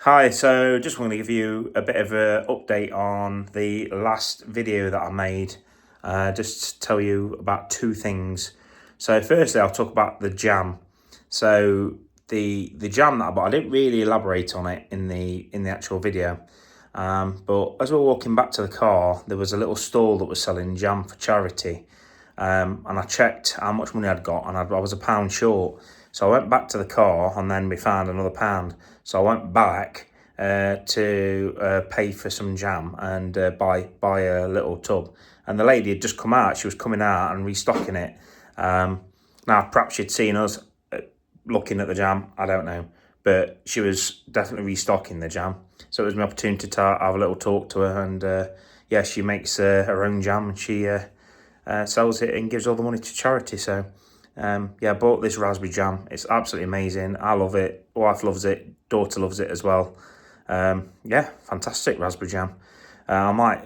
Hi, so just want to give you a bit of an update on the last video that I made. Just to tell you about two things. So firstly, I'll talk about the jam. So the jam that I bought, I didn't really elaborate on it in the actual video. But as we were walking back to the car, there was a little stall that was selling jam for charity. And I checked how much money I'd got, and I was £1 short. So I went back to the car, and then we found another £1. So I went back to pay for some jam and buy a little tub. And the lady had just come out. She was coming out and restocking it. Now, perhaps she'd seen us looking at the jam. I don't know. But she was definitely restocking the jam. So it was my opportunity to have a little talk to her. And yeah, she makes her own jam, and she sells it and gives all the money to charity. So yeah, I bought this raspberry jam. It's absolutely amazing. I love it. Wife loves it. Daughter loves it as well. Yeah, fantastic raspberry jam. I might,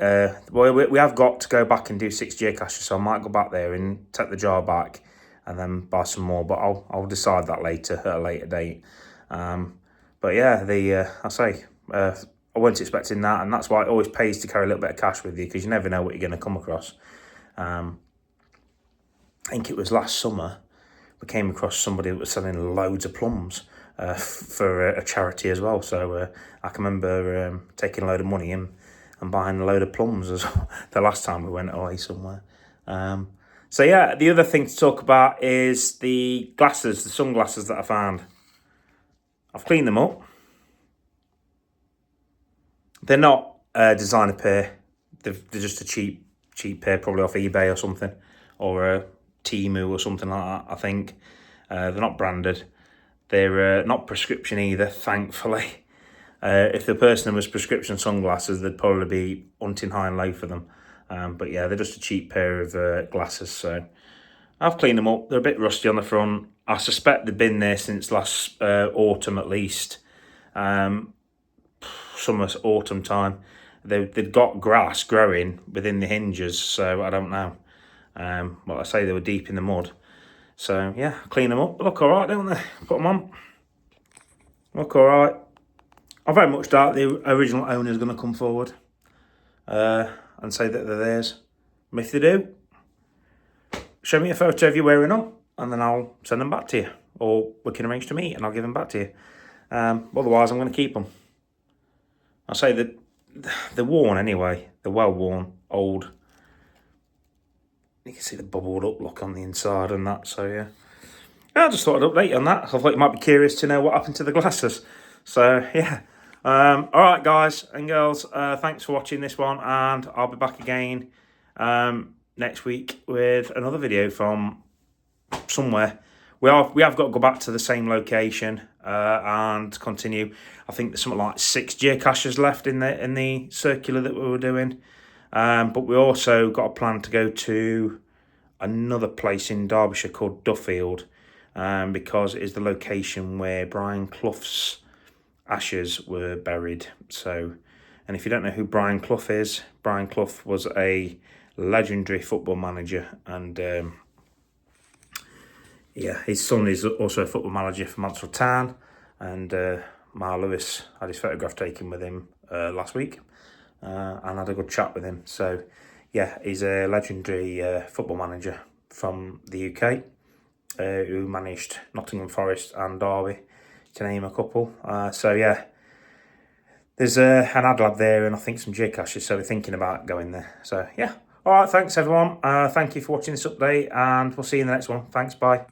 well, we have got to go back and do 6 geocaches, so I might go back there and take the jar back and then buy some more, but I'll decide that later at a later date. But yeah, I wasn't expecting that, and that's why it always pays to carry a little bit of cash with you, because you never know what you're going to come across. I think it was last summer we came across somebody that was selling loads of plums for a charity as well. So I can remember taking a load of money and buying a load of plums as well, the last time we went away somewhere. So yeah, the other thing to talk about is the sunglasses that I found. I've cleaned them up. They're not a designer pair. They're just a cheap pair, probably off eBay or something, or Temu or something like that, I think. They're not branded. They're not prescription either, thankfully. If the person was prescription sunglasses, they'd probably be hunting high and low for them. But yeah, they're just a cheap pair of glasses. So I've cleaned them up. They're a bit rusty on the front. I suspect they've been there since last autumn at least. Summer, autumn time. They'd got grass growing within the hinges, so I don't know. Well, I say they were deep in the mud. So yeah, clean them up. They look all right, don't they? Put them on. Look all right. I very much doubt the original owner is going to come forward and say that they're theirs. And if they do, show me a photo of you wearing them, and then I'll send them back to you. Or we can arrange to meet, and I'll give them back to you. Otherwise, I'm going to keep them. I say that they're worn anyway. They're well worn, old. You can see the bubbled up look on the inside and that. So yeah, I just thought I'd update you on that. I thought you might be curious to know what happened to the glasses. So yeah. All right, guys and girls. Thanks for watching this one, and I'll be back again next week with another video from somewhere. We have got to go back to the same location and continue. I think there's something like 6 geocaches left in the circular that we were doing. But we also got a plan to go to another place in Derbyshire called Duffield, because it is the location where Brian Clough's ashes were buried. So, and if you don't know who Brian Clough is, Brian Clough was a legendary football manager, and yeah, his son is also a football manager for Mansfield Town, and Mar Lewis had his photograph taken with him last week, and had a good chat with him. So yeah, he's a legendary football manager from the UK who managed Nottingham Forest and Derby, to name a couple. So yeah, there's an ad lab there, and I think some geocaches, so we're thinking about going there. So yeah, all right, thanks everyone. Thank you for watching this update, and we'll see you in the next one. Thanks, bye.